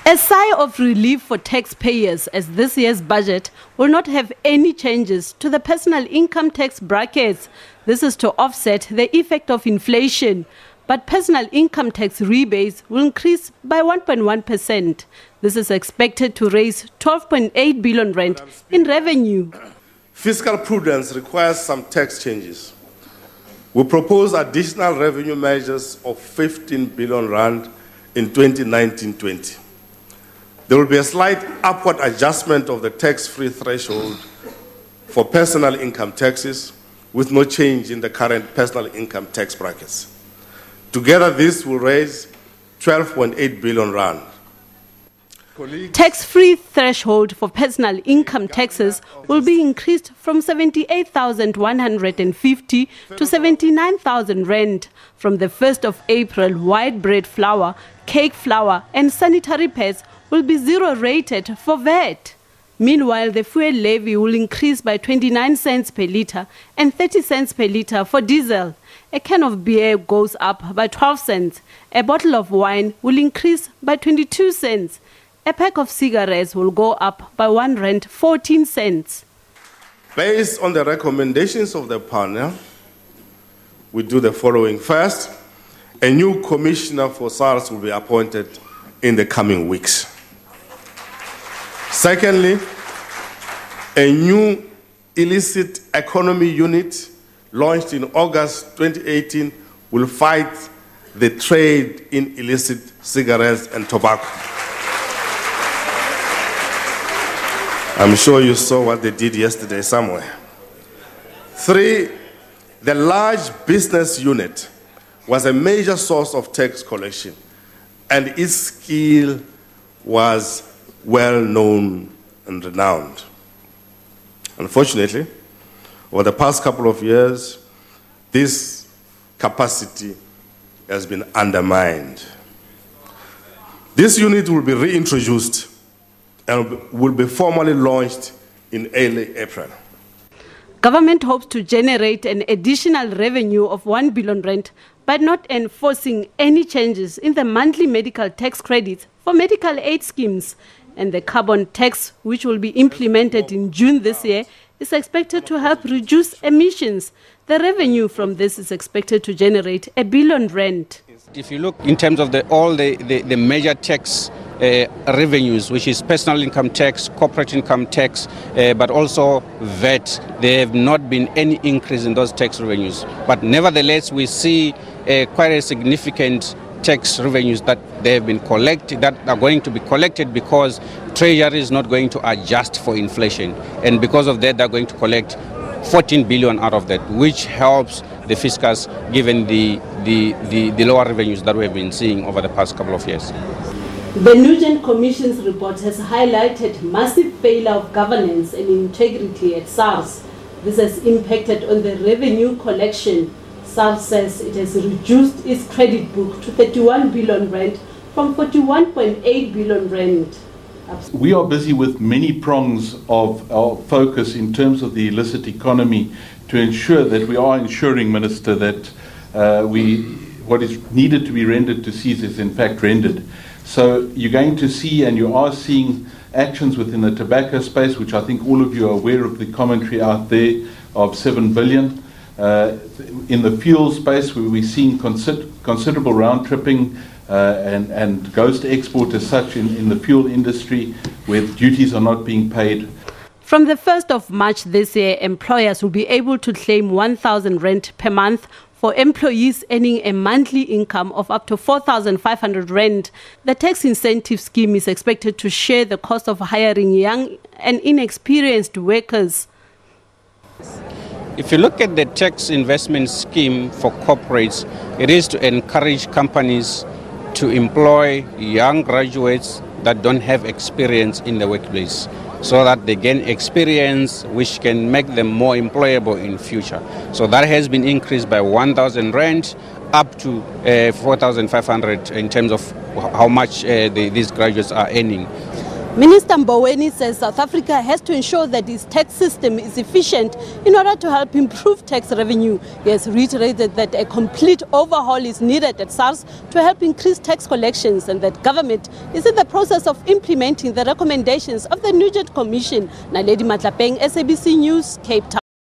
A sigh of relief for taxpayers as this year's budget will not have any changes to the personal income tax brackets. This is to offset the effect of inflation. But personal income tax rebates will increase by 1.1%. This is expected to raise 12.8 billion rand in revenue. Fiscal prudence requires some tax changes. We propose additional revenue measures of 15 billion rand in 2019-20. There will be a slight upward adjustment of the tax-free threshold for personal income taxes with no change in the current personal income tax brackets. Together, this will raise 12.8 billion rand. Tax-free threshold for personal income taxes will be increased from 78,150 to 79,000 rand. From the 1st of April, white bread flour, cake flour and sanitary pads will be zero rated for VAT. Meanwhile, the fuel levy will increase by 29 cents per litre and 30 cents per litre for diesel. A can of beer goes up by 12 cents. A bottle of wine will increase by 22 cents. A pack of cigarettes will go up by 1 rand 14 cents. Based on the recommendations of the panel, we do the following. First, a new commissioner for SARS will be appointed in the coming weeks. Secondly, a new illicit economy unit launched in August 2018 will fight the trade in illicit cigarettes and tobacco. I'm sure you saw what they did yesterday somewhere. 3, the large business unit was a major source of tax collection, and its skill was well known and renowned. Unfortunately, over the past couple of years, this capacity has been undermined. This unit will be reintroduced and will be formally launched in early April. Government hopes to generate an additional revenue of 1 billion rand by not enforcing any changes in the monthly medical tax credits for medical aid schemes. And the carbon tax, which will be implemented in June this year, is expected to help reduce emissions. The revenue from this is expected to generate 1 billion rand. If you look in terms of all the major tax revenues, which is personal income tax, corporate income tax, but also VAT, there have not been any increase in those tax revenues. But nevertheless, we see quite a significant tax revenues that they have been collected, that are going to be collected because Treasury is not going to adjust for inflation. And because of that, they're going to collect 14 billion out of that, which helps the fiscus given the lower revenues that we have been seeing over the past couple of years. The Nugent Commission's report has highlighted massive failure of governance and integrity at SARS. This has impacted on the revenue collection. SARS says it has reduced its credit book to 31 billion rand from 41.8 billion rand. We are busy with many prongs of our focus in terms of the illicit economy to ensure that we are ensuring, Minister, that what is needed to be rendered to CESE is in fact rendered. So you're going to see, and you are seeing, actions within the tobacco space, which I think all of you are aware of the commentary out there of 7 billion. In the fuel space, where we're seeing considerable round-tripping and ghost export as such in the fuel industry, where duties are not being paid. From the 1st of March this year, employers will be able to claim 1,000 rand per month for employees earning a monthly income of up to 4,500 rand. The tax incentive scheme is expected to share the cost of hiring young and inexperienced workers. If you look at the tax investment scheme for corporates, it is to encourage companies to employ young graduates that don't have experience in the workplace, so that they gain experience which can make them more employable in future. So that has been increased by 1,000 rand up to 4,500 in terms of how much these graduates are earning. Minister Mboweni says South Africa has to ensure that its tax system is efficient in order to help improve tax revenue. He has reiterated that a complete overhaul is needed at SARS to help increase tax collections and that government is in the process of implementing the recommendations of the Nugent Commission. Naledi Matlapeng, SABC News, Cape Town.